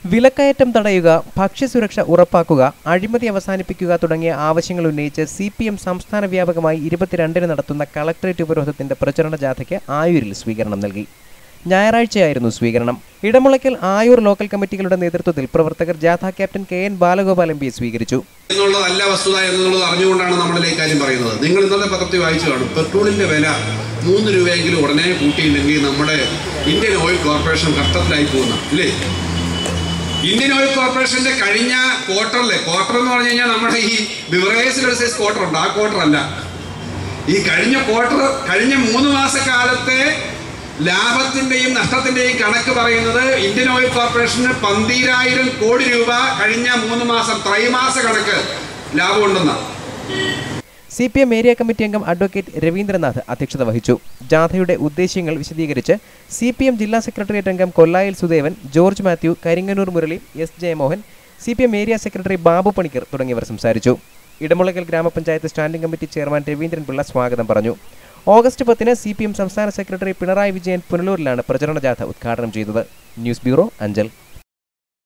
വിലക്കയറ്റം തടയുക, ഭക്ഷ്യസുരക്ഷ ഉറപ്പാക്കുക, അഴിമതി അവസാനിപ്പിക്കുക തുടങ്ങിയ ആവശ്യങ്ങൾ ഉന്നയിച്ച് CPM സംസ്ഥാന വ്യാപകമായി 22-ന് നടത്തുന്ന കളക്ടറേറ്റ് ഉപരോധത്തിന്റെ പ്രചരണ ജാഥയ്ക്ക് ആയൂരിൽ സ്വീകരണം നൽകി. ഞായറാഴ്ചയായിരുന്നു സ്വീകരണം. ഇടമുളയ്ക്കൽ ആയൂർ ലോക്കൽ കമ്മിറ്റികളുടെ നേതൃത്വത്തിൽ പ്രവർത്തകർ ജാഥ ക്യാപ്റ്റൻ KN ബാലഗോപാൽ MPയെ സ്വീകരിച്ചു. എന്നുള്ളതല്ല വസ്തുത എന്നുള്ളത് അറിഞ്ഞുകൊണ്ടാണ് നമ്മൾ ഈ കാര്യം പറയുന്നത്. നിങ്ങൾ ഇന്നത്തെ പത്രത്തിൽ വായിച്ചു കാണും, പെട്രോളിന്റെ വില 3 രൂപയെങ്കിലും ഉടനെ കൂട്ടിയില്ലെങ്കിൽ നമ്മുടെ ഇന്ത്യൻ ഓയിൽ കോർപ്പറേഷൻ കഷ്ടത്തിലായി പോകുന്ന ഇല്ലേ? ഇന്ത്യൻ ഓയിൽ കോർപ്പറേഷന്റെ കഴിഞ്ഞ ക്വാർട്ടർ എന്ന് പറഞ്ഞു കഴിഞ്ഞാൽ നമ്മുടെ ഈ ബിവറേജിൽ സൈസ് ക്വാർട്ടർ ഉണ്ട്, ആ ക്വാർട്ടർ അല്ല. ഈ കഴിഞ്ഞ 3 മാസക്കാലത്തെ ലാഭത്തിന്റെയും നഷ്ടത്തിന്റെയും കണക്ക് പറയുന്നത് ഇന്ത്യൻ ഓയിൽ കോർപ്പറേഷന് 12,000 കോടി രൂപ കഴിഞ്ഞ 3 മാസം ത്രൈമാസ കണക്ക് ലാഭമുണ്ടെന്നാണ്. CPM ഏരിയ കമ്മിറ്റി അംഗം അഡ്വക്കേറ്റ് രവീന്ദ്രനാഥ് അധ്യക്ഷത വഹിച്ചു. ജാഥയുടെ ഉദ്ദേശ്യങ്ങൾ വിശദീകരിച്ച് CPM ജില്ലാ സെക്രട്ടേറിയറ്റ് അംഗം Kollayil Sudevan, George Mathew, Karingannoor Murali, S Jayamohan, CPM area secretary Babu Panicker തുടങ്ങിയവർ സംസാരിച്ചു. ഇടമുളയ്ക്കൽ ഗ്രാമപഞ്ചായത്ത് standing committee chairman Raveendran Pillai സ്വാഗതം പറഞ്ഞു. ഓഗസ്റ്റ് 10-ന് CPM സംസ്ഥാന സെക്രട്ടറി പിണറായി വിജയൻ പുനലൂരിലാണ് പ്രചരണ ജാഥ ഉദ്ഘാടനം ചെയ്തത്. News bureau, Anchal.